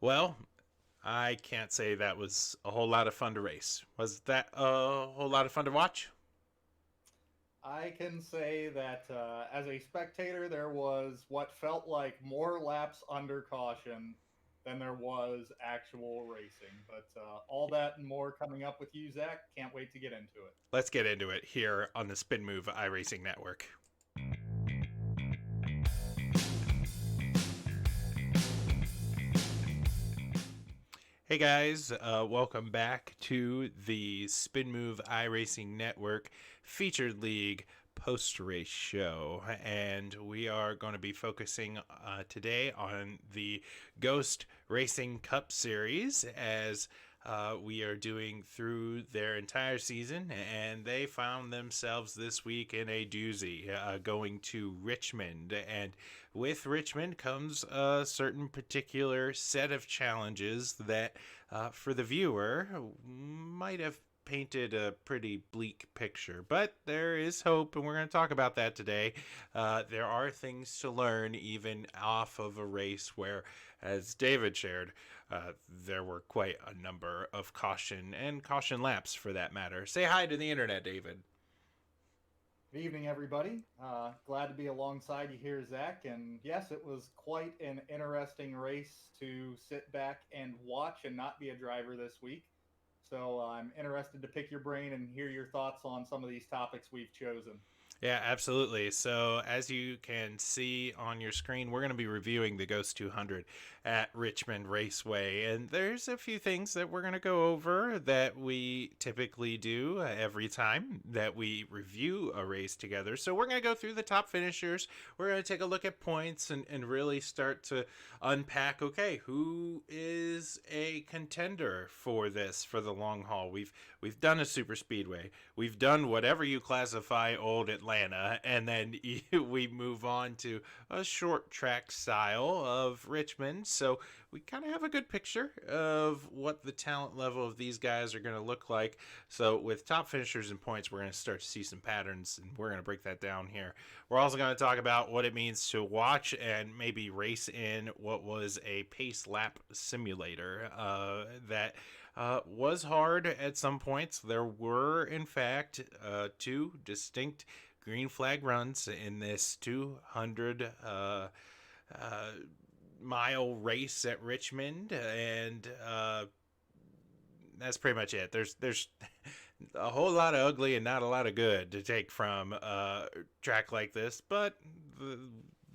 Well, I can't say that was a whole lot of fun to race. Was that a whole lot of fun to watch? I can say that as a spectator, there was what felt like more laps under caution than there was actual racing. But all that and more coming up with you, Zach. Can't wait to get into it. Let's get into it here on the Spin Move iRacing Network. Hey guys, welcome back to the Spin Move iRacing Network Featured League post race show. And we are going to be focusing today on the Ghost Racing Cup Series as we are doing through their entire season, and they found themselves this week in a doozy, going to Richmond. And with Richmond comes a certain particular set of challenges that, for the viewer, might have painted a pretty bleak picture, but there is hope, and we're going to talk about that today. There are things to learn even off of a race where, as David shared, there were quite a number of caution and caution laps for that matter. Say hi to the internet, David. Good evening, everybody. Glad to be alongside you here, Zach. And yes, it was quite an interesting race to sit back and watch and not be a driver this week. So I'm interested to pick your brain and hear your thoughts on some of these topics we've chosen. Yeah, absolutely. So, as you can see on your screen, we're going to be reviewing the Ghost 200 at Richmond Raceway. And there's a few things that we're going to go over that we typically do every time that we review a race together. So, we're going to go through the top finishers. We're going to take a look at points and really start to unpack okay, who is a contender for this for the long haul? We've done a super speedway. We've done whatever you classify old Atlanta, and then we move on to a short track style of Richmond. So we kind of have a good picture of what the talent level of these guys are going to look like. So with top finishers and points, we're going to start to see some patterns, and we're going to break that down here. We're also going to talk about what it means to watch and maybe race in what was a pace lap simulator that was hard at some points. There were, in fact, two distinct green flag runs in this 200 mile race at Richmond, and that's pretty much it. There's a whole lot of ugly and not a lot of good to take from a track like this, but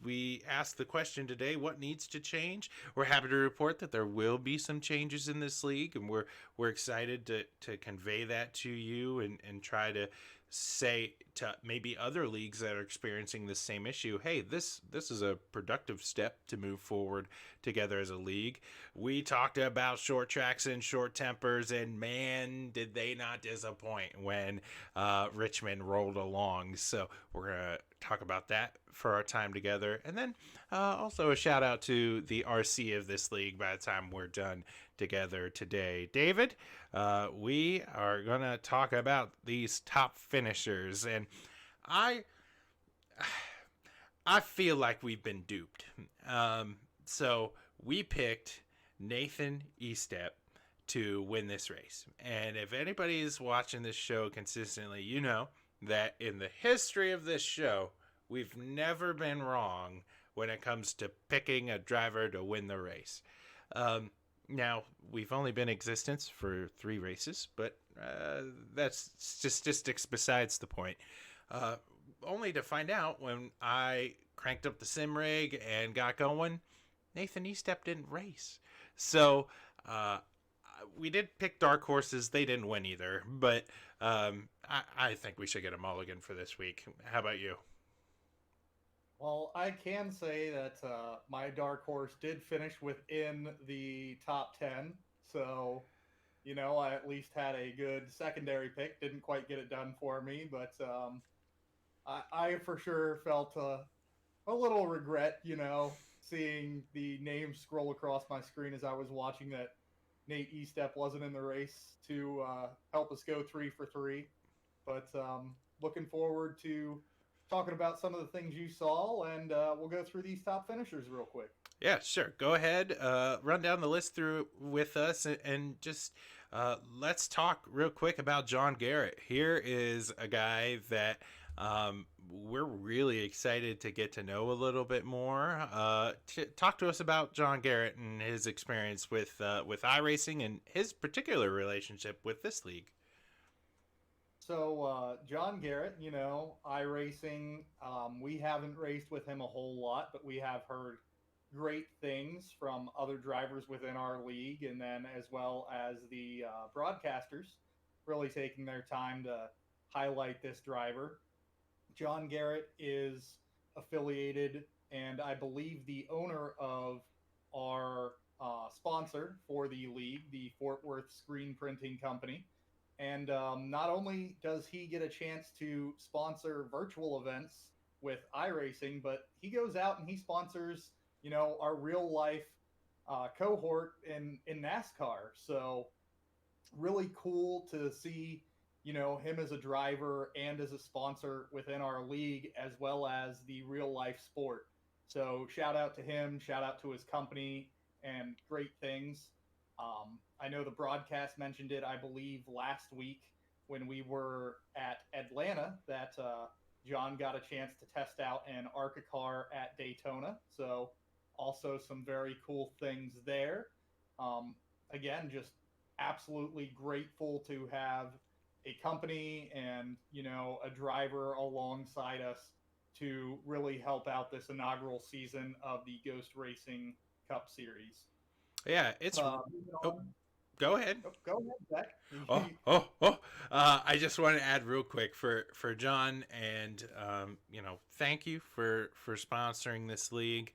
we asked the question today, what needs to change? We're happy to report that there will be some changes in this league, and we're excited to convey that to you and try to say to maybe other leagues that are experiencing the same issue, hey, this is a productive step to move forward together as a league. We talked about short tracks and short tempers, and man, did they not disappoint when Richmond rolled along. So we're gonna talk about that for our time together. And then also a shout out to the RC of this league by the time we're done together today. David, we are going to talk about these top finishers. And I I feel like we've been duped. So we picked Nathan Estep to win this race. And if anybody is watching this show consistently, you know that in the history of this show, we've never been wrong when it comes to picking a driver to win the race. Now, we've only been in existence for 3 races, but that's statistics besides the point. Only to find out when I cranked up the sim rig and got going, Nathan Estep didn't race. So we did pick dark horses. They didn't win either, but I think we should get a mulligan for this week. How about you? Well, I can say that my dark horse did finish within the top 10. So, I at least had a good secondary pick. Didn't quite get it done for me, but I for sure felt a little regret, seeing the name scroll across my screen as I was watching that Nate Estep wasn't in the race to help us go 3 for 3. But looking forward to talking about some of the things you saw, and we'll go through these top finishers real quick. Yeah, sure. Go ahead. Run down the list through with us, and just let's talk real quick about John Garrett. Here is a guy that we're really excited to get to know a little bit more. Talk to us about John Garrett and his experience with iRacing and his particular relationship with this league. So John Garrett, iRacing, we haven't raced with him a whole lot, but we have heard great things from other drivers within our league, and then as well as the broadcasters really taking their time to highlight this driver. John Garrett is affiliated and I believe the owner of our sponsor for the league, the Fort Worth Screen Printing Company. And not only does he get a chance to sponsor virtual events with iRacing, but he goes out and he sponsors, our real life cohort in NASCAR. So really cool to see, him as a driver and as a sponsor within our league, as well as the real life sport. So shout out to him, shout out to his company, and great things. I know the broadcast mentioned it, I believe, last week when we were at Atlanta, that John got a chance to test out an ARCA car at Daytona. So also some very cool things there. Again, just absolutely grateful to have a company and, a driver alongside us to really help out this inaugural season of the Ghost Racing Cup Series. Yeah, it's. Oh, go ahead. Go ahead, Zach. I just want to add real quick for John, and thank you for sponsoring this league.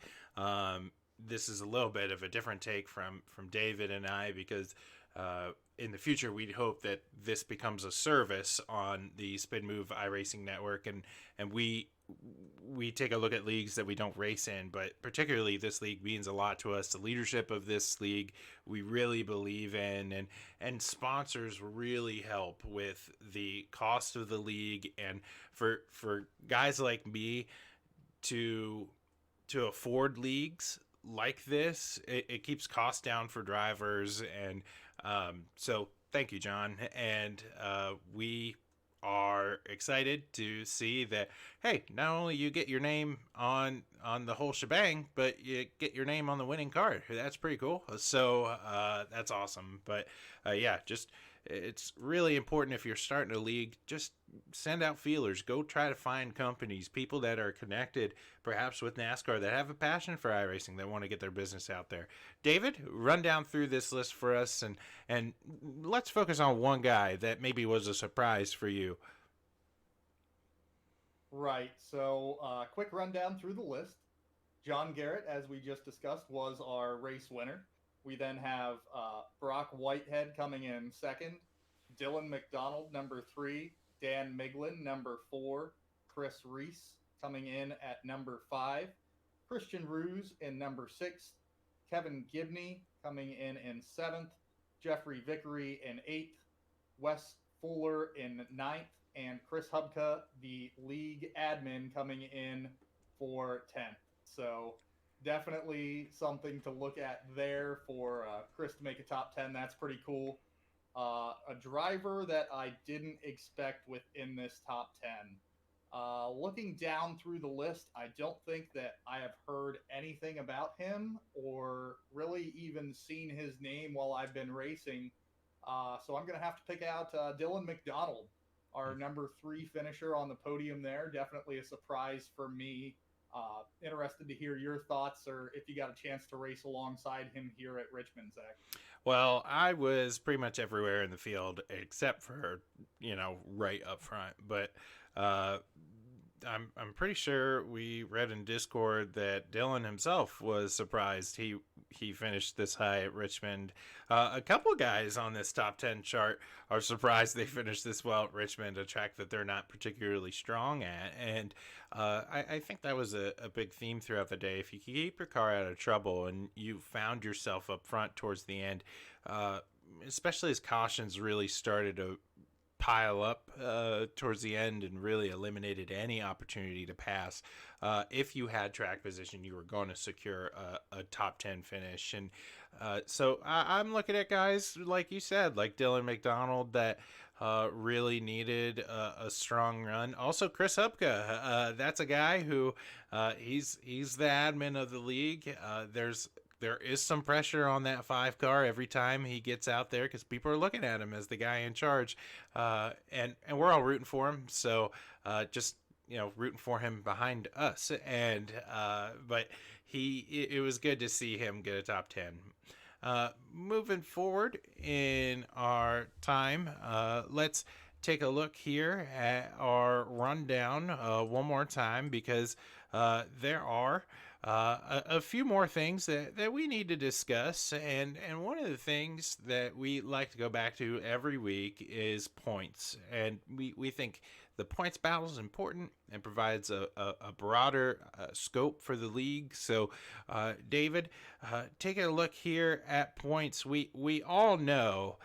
This is a little bit of a different take from David and I, because in the future we'd hope that this becomes a service on the Spin Move iRacing network, and we take a look at leagues that we don't race in, but particularly this league means a lot to us. The leadership of this league we really believe in, and sponsors really help with the cost of the league, and for guys like me to afford leagues like this, it keeps costs down for drivers. And so thank you, John, and we are excited to see that, hey, not only you get your name on the whole shebang, but you get your name on the winning card. That's pretty cool. So that's awesome. But yeah, just it's really important if you're starting a league, just send out feelers. Go try to find companies, people that are connected perhaps with NASCAR, that have a passion for iRacing, that want to get their business out there. David, run down through this list for us, and let's focus on one guy that maybe was a surprise for you. Right. So quick rundown through the list. John Garrett, as we just discussed, was our race winner. We then have Brock Whitehead coming in second, Dylan McDonald, number 3, Dan Miglin, number 4, Chris Reese coming in at number 5, Christian Ruse in number 6, Kevin Gibney coming in 7th, Jeffrey Vickery in 8th, Wes Fuller in 9th, and Chris Hubka, the league admin, coming in for 10th. So definitely something to look at there for Chris to make a top 10. That's pretty cool. A driver that I didn't expect within this top 10. Looking down through the list, I don't think that I have heard anything about him or really even seen his name while I've been racing. So I'm going to have to pick out Dylan McDonald, our number 3 finisher on the podium there. Definitely a surprise for me. Interested to hear your thoughts, or if you got a chance to race alongside him here at Richmond, Zach. Well, I was pretty much everywhere in the field except for, right up front. But I'm pretty sure we read in Discord that Dylan himself was surprised he finished this high at Richmond. A couple guys on this top 10 chart are surprised they finished this well at Richmond, a track that they're not particularly strong at. And I think that was a big theme throughout the day. If you keep your car out of trouble and you found yourself up front towards the end, especially as cautions really started to pile up towards the end and really eliminated any opportunity to pass. If you had track position, you were going to secure a top 10 finish. And so I'm looking at guys, like you said, like Dylan Mcdonald, that really needed a strong run. Also, Chris Hupka, that's a guy who he's the admin of the league. There is some pressure on that 5 car every time he gets out there because people are looking at him as the guy in charge, and we're all rooting for him. So just rooting for him behind us, and but it was good to see him get a top 10. Moving forward in our time, let's take a look here at our rundown one more time because there are a few more things that we need to discuss, and one of the things that we like to go back to every week is points, and we think the points battle is important and provides a broader scope for the league. So, David, taking a look here at points, we all know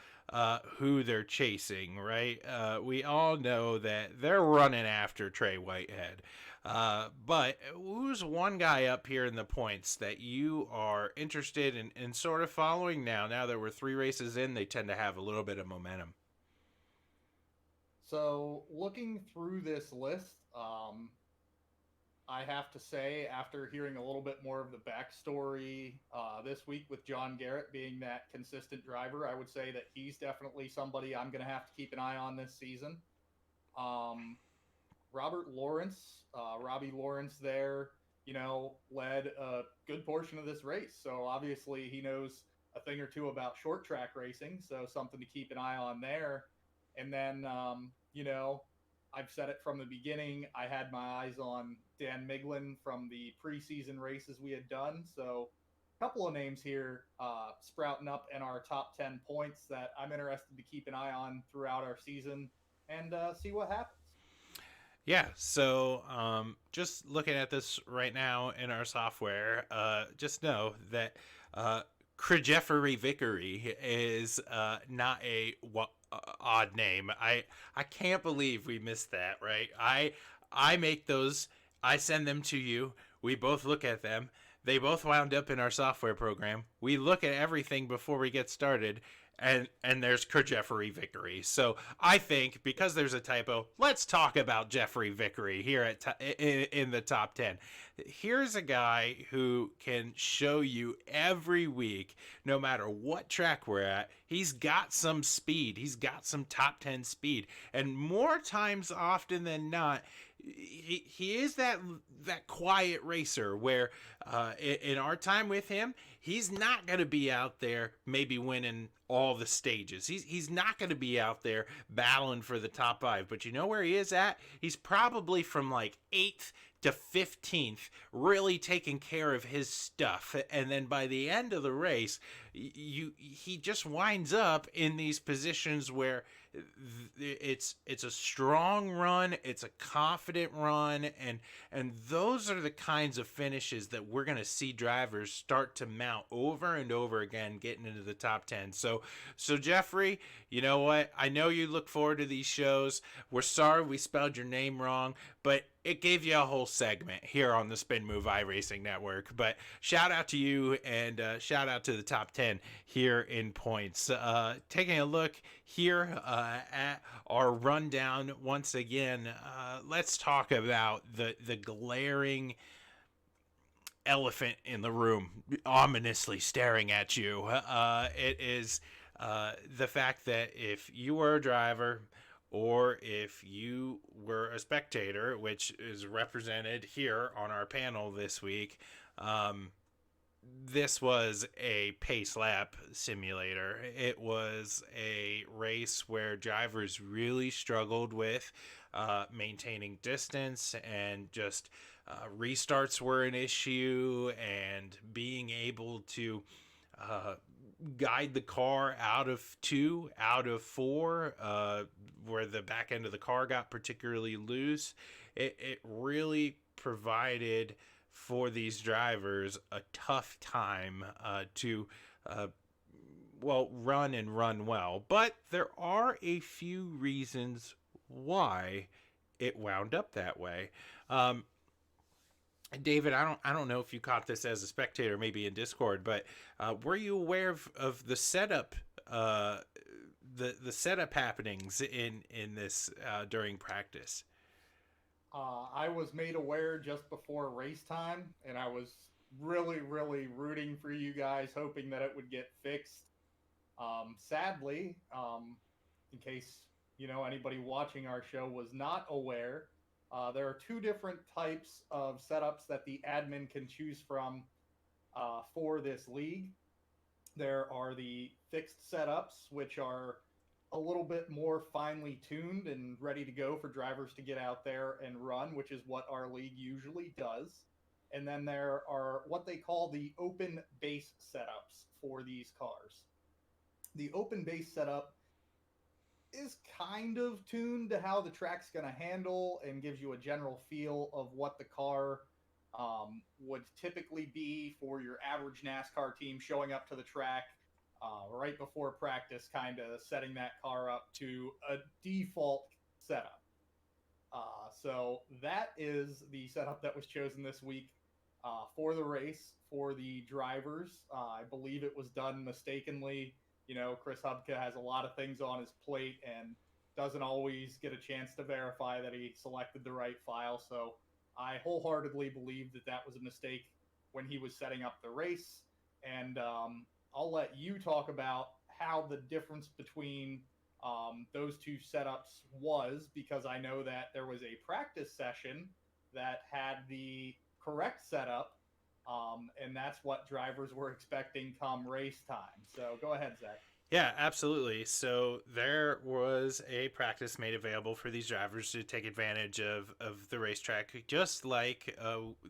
who they're chasing, right? We all know that they're running after Trey Whitehead. But who's one guy up here in the points that you are interested in sort of following now? Now that we're 3 races in, they tend to have a little bit of momentum. So looking through this list, I have to say, after hearing a little bit more of the backstory this week with John Garrett being that consistent driver, I would say that he's definitely somebody I'm going to have to keep an eye on this season. Robert Lawrence, Robbie Lawrence there, led a good portion of this race. So obviously he knows a thing or two about short track racing. So something to keep an eye on there. And then, I've said it from the beginning. I had my eyes on Dan Miglin from the preseason races we had done. So a couple of names here sprouting up in our top 10 points that I'm interested to keep an eye on throughout our season and see what happens. Yeah, so just looking at this right now in our software, just know that Jeffrey Vickery is not a odd name. I can't believe we missed that, right? I make those, I send them to you. We both look at them. They both wound up in our software program. We look at everything before we get started, and there's Jeffrey Vickery. So I think because there's a typo, let's talk about Jeffrey Vickery here at in the top 10. Here's a guy who can show you every week, no matter what track we're at, he's got some speed. He's got some top 10 speed. And more times often than not, he is that quiet racer where in our time with him, he's not going to be out there maybe winning all the stages. He's not going to be out there battling for the top 5. But you know where he is at? He's probably from like 8th to 15th, really taking care of his stuff. And then by the end of the race, he just winds up in these positions where it's a strong run, it's a confident run, and those are the kinds of finishes that we're going to see drivers start to mount over and over again, getting into the top 10. So Jeffrey, you know what? I know you look forward to these shows. We're sorry we spelled your name wrong, but it gave you a whole segment here on the Spin Move iRacing Network. But shout out to you, and shout out to the top 10 here in points. Taking a look here at our rundown once again, let's talk about the glaring elephant in the room ominously staring at you. It is the fact that if you were a driver or if you were a spectator, which is represented here on our panel this week, this was a pace lap simulator. It was a race where drivers really struggled with maintaining distance, and just restarts were an issue, and being able to guide the car out of 2, out of 4, where the back end of the car got particularly loose. It really provided for these drivers a tough time to well, run and run well. But there are a few reasons why it wound up that way. Um, David, I don't know if you caught this as a spectator, maybe in Discord, but were you aware of the setup, uh, the setup happenings in this during practice? I was made aware just before race time, and I was really, really rooting for you guys, hoping that it would get fixed. Sadly, in case anybody watching our show was not aware, there are two different types of setups that the admin can choose from for this league. There are the fixed setups, which are a little bit more finely tuned and ready to go for drivers to get out there and run, which is what our league usually does. And then there are what they call the open base setups for these cars. The open base setup is kind of tuned to how the track's going to handle and gives you a general feel of what the car would typically be for your average NASCAR team showing up to the track right before practice, kind of setting that car up to a default setup. So that is the setup that was chosen this week for the race for the drivers. I believe it was done mistakenly. Chris Hubka has a lot of things on his plate and doesn't always get a chance to verify that he selected the right file. So I wholeheartedly believe that that was a mistake when he was setting up the race. And I'll let you talk about how the difference between those two setups was, because I know that there was a practice session that had the correct setup, and that's what drivers were expecting come race time. So go ahead, Zach. Yeah, absolutely. So there was a practice made available for these drivers to take advantage of the racetrack, just like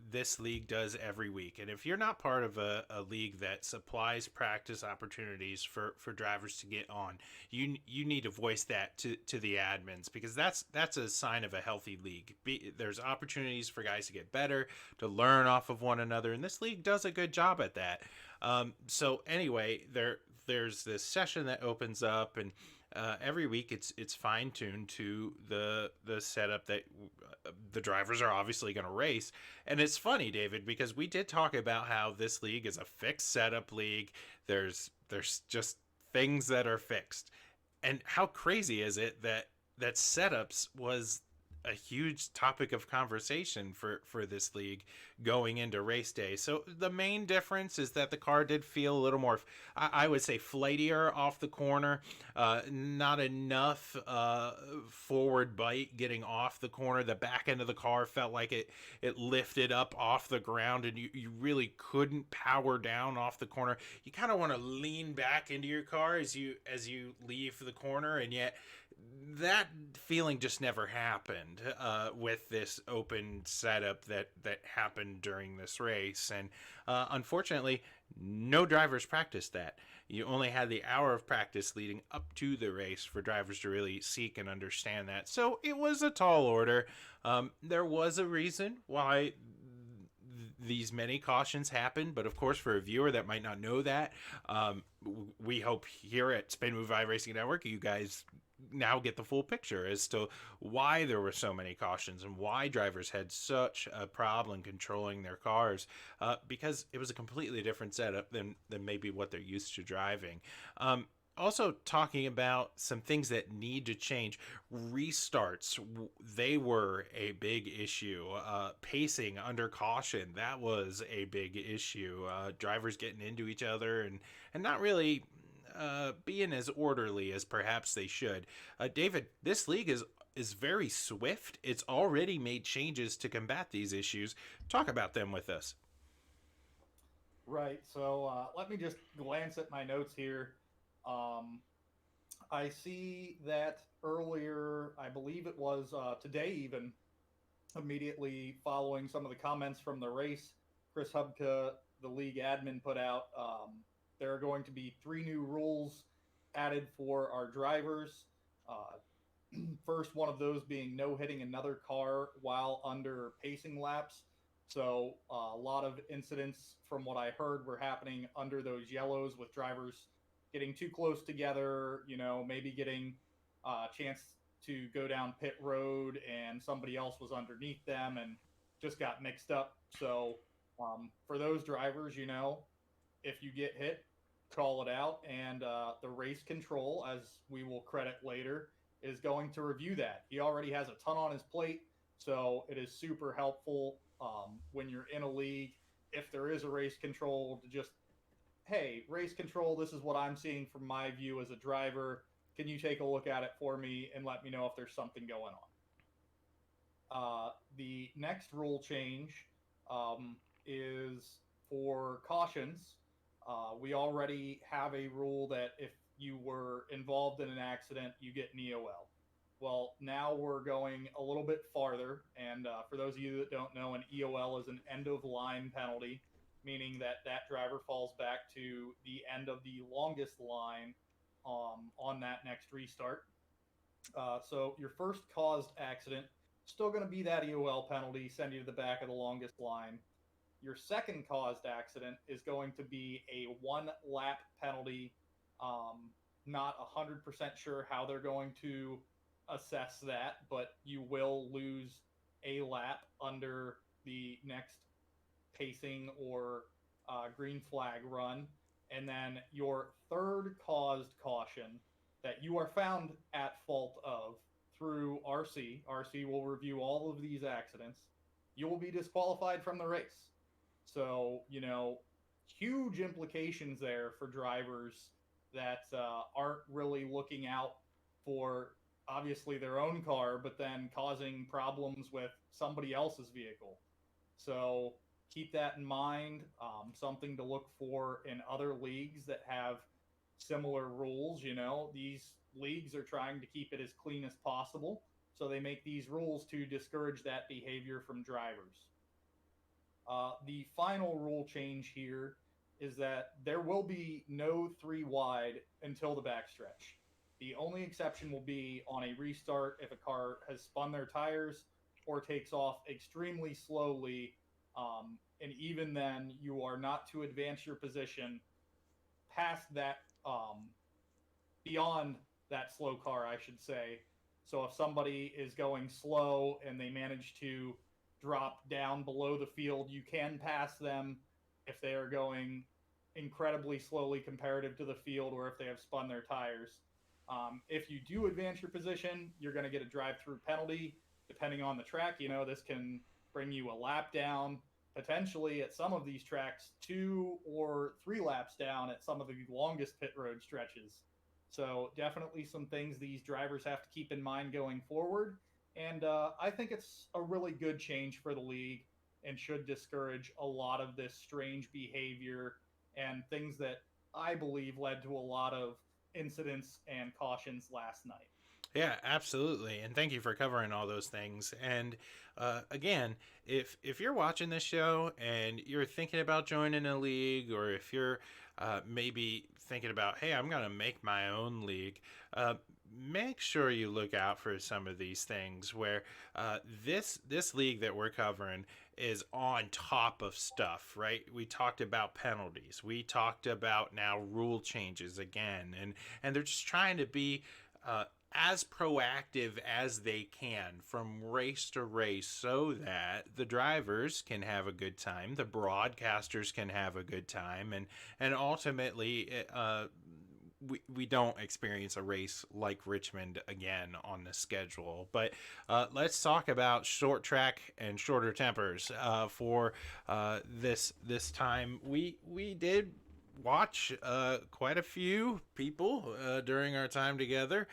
this league does every week. And if you're not part of a league that supplies practice opportunities for drivers to get on, you need to voice that to the admins, because that's a sign of a healthy league. There's opportunities for guys to get better, to learn off of one another, and this league does a good job at that. So anyway, there's this session that opens up, and every week it's fine tuned to the setup that the drivers are obviously going to race. And it's funny, David, because we did talk about how this league is a fixed setup league. There's just things that are fixed, and how crazy is it that setups was a huge topic of conversation for this league going into race day. So the main difference is that the car did feel a little more, I would say, flightier off the corner. Not enough forward bite getting off the corner. The back end of the car felt like it lifted up off the ground, and you really couldn't power down off the corner. You kind of want to lean back into your car as you leave the corner, and yet that feeling just never happened with this open setup that happened during this race. And unfortunately, no drivers practiced that. You only had the hour of practice leading up to the race for drivers to really seek and understand that. So it was a tall order. There was a reason why these many cautions happen, but of course, for a viewer that might not know that, we hope here at Spin Move iRacing Network, you guys now get the full picture as to why there were so many cautions and why drivers had such a problem controlling their cars, because it was a completely different setup than maybe what they're used to driving. Also, talking about some things that need to change. Restarts, they were a big issue. Pacing under caution, that was a big issue. Drivers getting into each other and not really being as orderly as perhaps they should. David, this league is very swift. It's already made changes to combat these issues. Talk about them with us. Right. So let me just glance at my notes here. I see that earlier, I believe it was today, even immediately following some of the comments from the race, Chris Hubka, the league admin, put out there are going to be 3 new rules added for our drivers. First one of those being no hitting another car while under pacing laps. So a lot of incidents, from what I heard, were happening under those yellows with drivers getting too close together, maybe getting a chance to go down pit road and somebody else was underneath them and just got mixed up. So for those drivers, if you get hit, call it out, and the race control, as we will credit later, is going to review that. He already has a ton on his plate, so it is super helpful when you're in a league. If there is a race control, to just, hey, race control, this is what I'm seeing from my view as a driver. Can you take a look at it for me and let me know if there's something going on? The next rule change is for cautions. We already have a rule that if you were involved in an accident, you get an EOL. Well, now we're going a little bit farther. And for those of you that don't know, an EOL is an end of line penalty, meaning that that driver falls back to the end of the longest line on that next restart. So your first caused accident, still going to be that EOL penalty, send you to the back of the longest line. Your second caused accident is going to be a 1 lap penalty. Not 100% sure how they're going to assess that, but you will lose a lap under the next pacing or green flag run. And then your third caused caution that you are found at fault of through RC. RC will review all of these accidents. You will be disqualified from the race. So, huge implications there for drivers that aren't really looking out for obviously their own car, but then causing problems with somebody else's vehicle. So keep that in mind. Something to look for in other leagues that have similar rules. These leagues are trying to keep it as clean as possible. So they make these rules to discourage that behavior from drivers. The final rule change here is that there will be no 3 wide until the backstretch. The only exception will be on a restart if a car has spun their tires or takes off extremely slowly. And even then, you are not to advance your position past that, beyond that slow car, I should say. So if somebody is going slow and they manage to drop down below the field, you can pass them if they are going incredibly slowly comparative to the field or if they have spun their tires. If you do advance your position, you're going to get a drive-through penalty. Depending on the track, this can bring you a lap down, potentially at some of these tracks 2 or 3 laps down at some of the longest pit road stretches. So definitely some things these drivers have to keep in mind going forward. And I think it's a really good change for the league and should discourage a lot of this strange behavior and things that I believe led to a lot of incidents and cautions last night. Yeah, absolutely, and thank you for covering all those things. And again, if you're watching this show and you're thinking about joining a league, or if you're maybe thinking about, hey, I'm gonna make my own league, make sure you look out for some of these things. Where this league that we're covering is on top of stuff, right? We talked about penalties, we talked about now rule changes again, and they're just trying to be as proactive as they can from race to race so that the drivers can have a good time, the broadcasters can have a good time, and ultimately we don't experience a race like Richmond again on the schedule. But let's talk about short track and shorter tempers for this time. We did watch quite a few people during our time together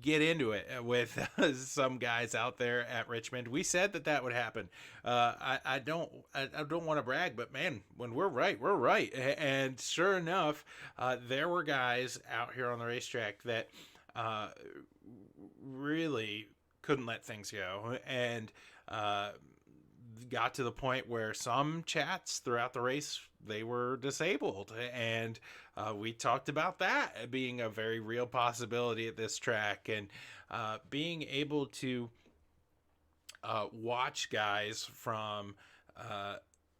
get into it with some guys out there at Richmond. We said that would happen. I don't want to brag, but man, when we're right, we're right. And sure enough, there were guys out here on the racetrack that really couldn't let things go, and got to the point where some chats throughout the race, they were disabled, and we talked about that being a very real possibility at this track, and being able to watch guys from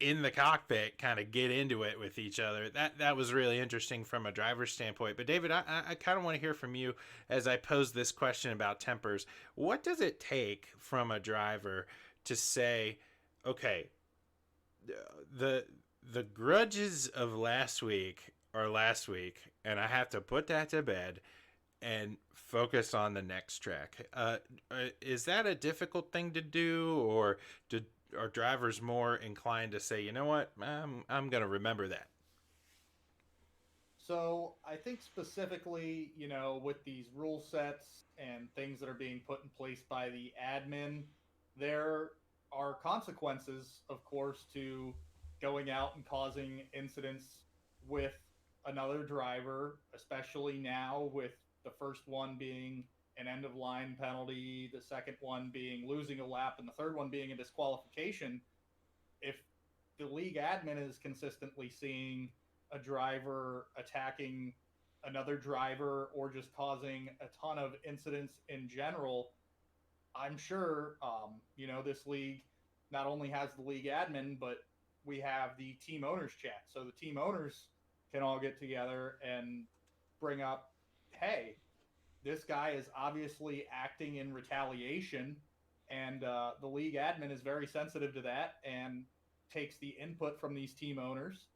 in the cockpit kind of get into it with each other. That was really interesting from a driver's standpoint. But David, I kind of want to hear from you as I pose this question about tempers. What does it take from a driver to say, okay, the the grudges of last week are last week, and I have to put that to bed and focus on the next track. Is that a difficult thing to do, or are drivers more inclined to say, you know what, I'm going to remember that? So I think specifically, with these rule sets and things that are being put in place by the admin, there are consequences, of course, to going out and causing incidents with another driver, especially now with the first one being an end of line penalty, the second one being losing a lap, and the third one being a disqualification. If the league admin is consistently seeing a driver attacking another driver or just causing a ton of incidents in general, I'm sure, this league not only has the league admin, but we have the team owners chat. So the team owners can all get together and bring up, hey, this guy is obviously acting in retaliation, and the league admin is very sensitive to that and takes the input from these team owners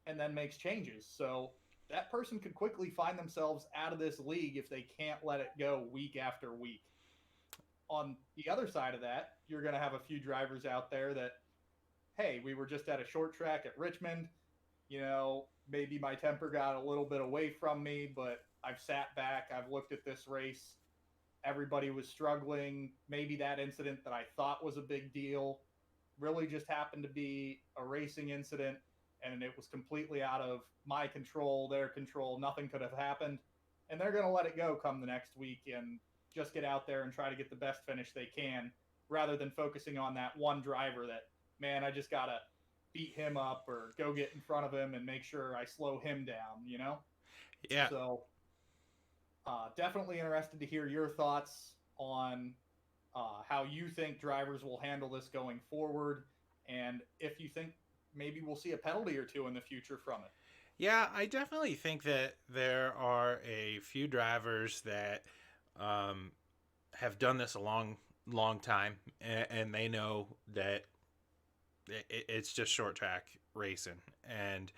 and then makes changes. So that person could quickly find themselves out of this league if they can't let it go week after week. On the other side of that, you're going to have a few drivers out there that, hey, we were just at a short track at Richmond. Maybe my temper got a little bit away from me, but I've sat back, I've looked at this race. Everybody was struggling. Maybe that incident that I thought was a big deal really just happened to be a racing incident, and it was completely out of my control, their control. Nothing could have happened. And they're going to let it go come the next week and just get out there and try to get the best finish they can, rather than focusing on that one driver that, man, I just got to beat him up or go get in front of him and make sure I slow him down. Yeah. So definitely interested to hear your thoughts on how you think drivers will handle this going forward, and if you think maybe we'll see a penalty or two in the future from it. Yeah, I definitely think that there are a few drivers that have done this a long time, and they know that it's just short track racing, and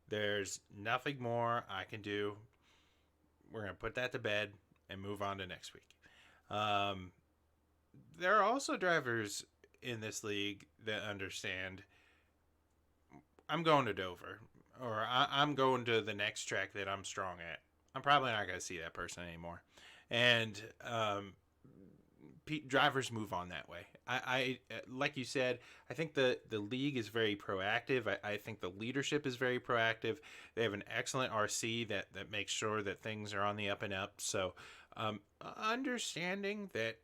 there's nothing more I can do. We're going to put that to bed and move on to next week. There are also drivers in this league that understand, I'm going to Dover, or I'm going to the next track that I'm strong at. I'm probably not going to see that person anymore. And drivers move on that way. I like you said, I think the league is very proactive. I think the leadership is very proactive. They have an excellent RC that makes sure that things are on the up and up. So understanding that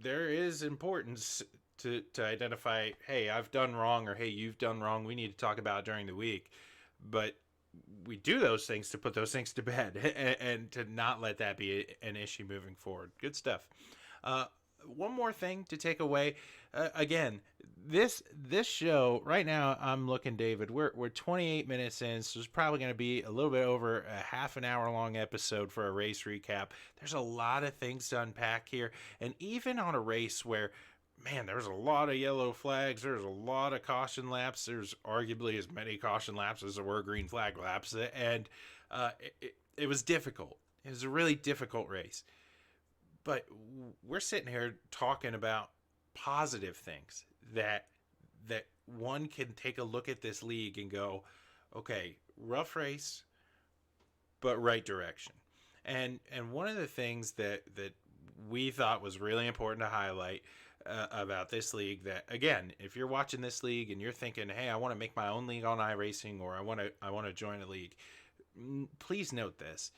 there is importance to identify, hey, I've done wrong, or hey, you've done wrong, we need to talk about it during the week. But we do those things to put those things to bed and to not let that be an issue moving forward. Good stuff. One more thing to take away. Again, this show right now, I'm looking, David, we're 28 minutes in, so it's probably going to be a little bit over a half an hour long episode for a race recap. There's a lot of things to unpack here, and even on a race where, man, there's a lot of yellow flags, there's a lot of caution laps, there's arguably as many caution laps as there were green flag laps, and it was difficult. It was a really difficult race. But we're sitting here talking about positive things that one can take a look at this league and go, okay, rough race, but right direction. And one of the things that we thought was really important to highlight about this league, that again, if you're watching this league and you're thinking, hey, I want to make my own league on iRacing, or I want to join a league, please note this.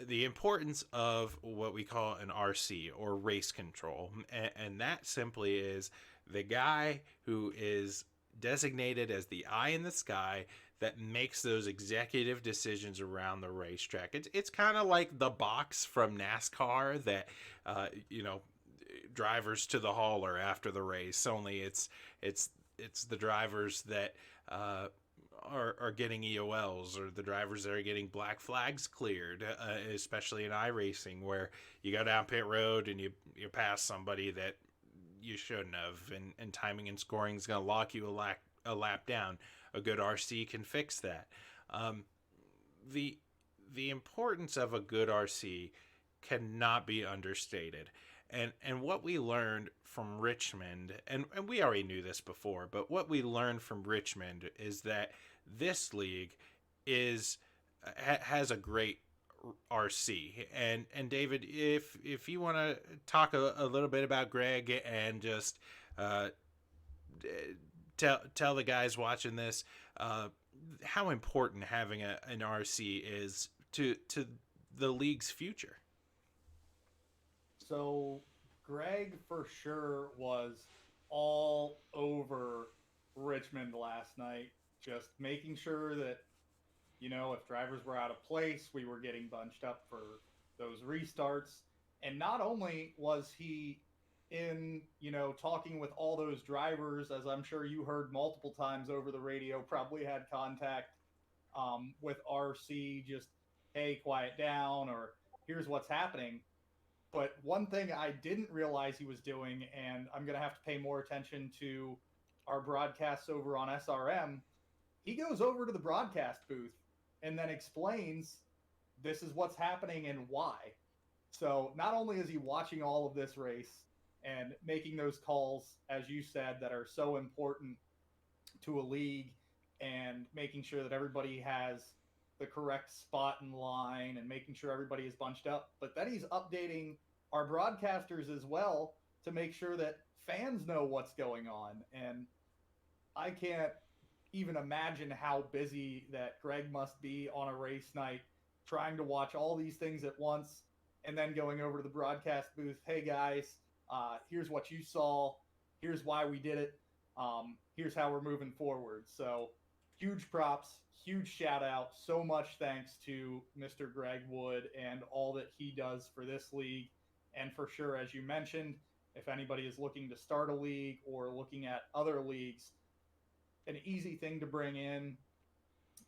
The importance of what we call an RC, or race control. And that simply is the guy who is designated as the eye in the sky that makes those executive decisions around the racetrack. It's kind of like the box from NASCAR that, drivers to the hauler after the race, only it's it's the drivers that are getting EOLs, or the drivers that are getting black flags cleared, especially in iRacing, where you go down pit road and you pass somebody that you shouldn't have, and timing and scoring is going to lock you a lap down. A good RC can fix that. The importance of a good RC cannot be understated. And what we learned from Richmond, and we already knew this before, but what we learned from Richmond is that this league has a great RC. And David, if you want to talk a little bit about Greg, and just tell the guys watching this how important having an RC is to the league's future. So Greg for sure was all over Richmond last night, just making sure that, if drivers were out of place, we were getting bunched up for those restarts. And not only was he in, talking with all those drivers, as I'm sure you heard multiple times over the radio, probably had contact with RC, just, hey, quiet down, or here's what's happening. But one thing I didn't realize he was doing, and I'm going to have to pay more attention to our broadcasts over on SRM, he goes over to the broadcast booth and then explains this is what's happening and why. So not only is he watching all of this race and making those calls, as you said, that are so important to a league, and making sure that everybody has the correct spot in line and making sure everybody is bunched up, but then he's updating our broadcasters as well to make sure that fans know what's going on. And I can't even imagine how busy that Greg must be on a race night, trying to watch all these things at once, and then going over to the broadcast booth. Hey guys, here's what you saw. Here's why we did it. Here's how we're moving forward. So huge props, huge shout out. So much thanks to Mr. Greg Wood and all that he does for this league. And for sure, as you mentioned, if anybody is looking to start a league or looking at other leagues, an easy thing to bring in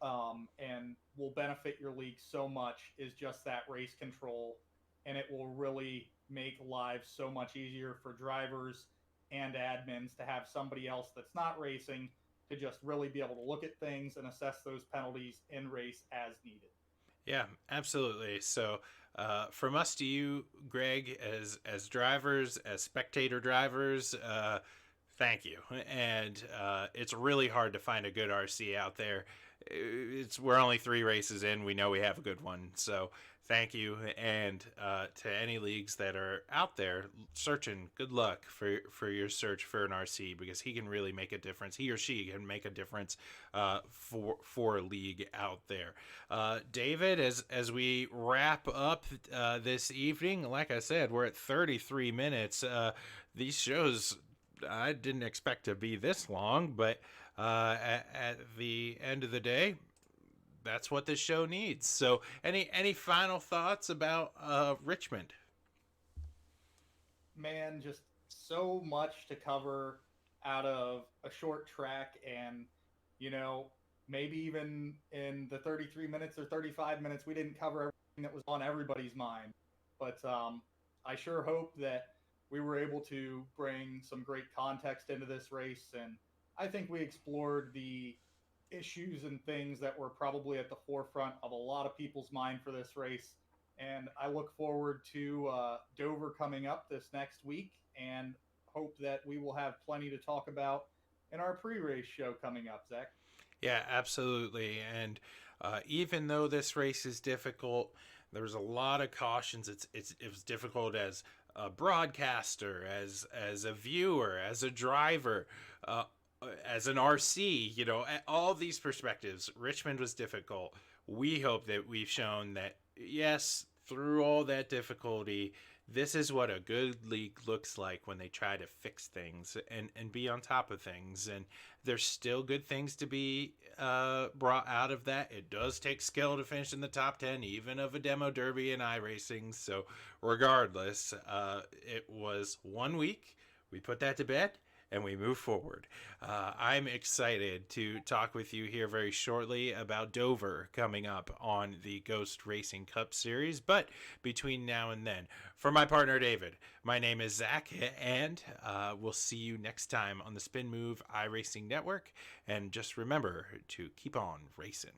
and will benefit your league so much is just that race control. And it will really make lives so much easier for drivers and admins to have somebody else that's not racing to just really be able to look at things and assess those penalties in race as needed. Yeah, absolutely. So from us to you, Greg, as drivers, as spectator drivers, thank you. And it's really hard to find a good RC out there. We're only 3 races in. We know we have a good one. So thank you. And to any leagues that are out there searching, good luck for your search for an RC, because he can really make a difference. He or she can make a difference for a league out there. David, as we wrap up this evening, like I said, we're at 33 minutes. These shows, I didn't expect to be this long, but at the end of the day, that's what this show needs. So any final thoughts about Richmond? Man, just so much to cover out of a short track, and maybe even in the 33 minutes or 35 minutes we didn't cover everything that was on everybody's mind. But I sure hope that we were able to bring some great context into this race, and I think we explored the issues and things that were probably at the forefront of a lot of people's mind for this race. And I look forward to Dover coming up this next week, and hope that we will have plenty to talk about in our pre-race show coming up, Zach. Yeah, absolutely. And even though this race is difficult, there's a lot of cautions. It was difficult as a broadcaster, as a viewer, as a driver, as an RC, all these perspectives. Richmond was difficult. We hope that we've shown that, yes, through all that difficulty, this is what a good league looks like when they try to fix things and be on top of things. And there's still good things to be brought out of that. It does take skill to finish in the top 10, even of a demo derby and iRacing. So regardless, it was 1 week. We put that to bed, and we move forward. I'm excited to talk with you here very shortly about Dover coming up on the Ghost Racing Cup Series. But between now and then, for my partner David, my name is Zach, and we'll see you next time on the Spin Move iRacing Network. And just remember to keep on racing.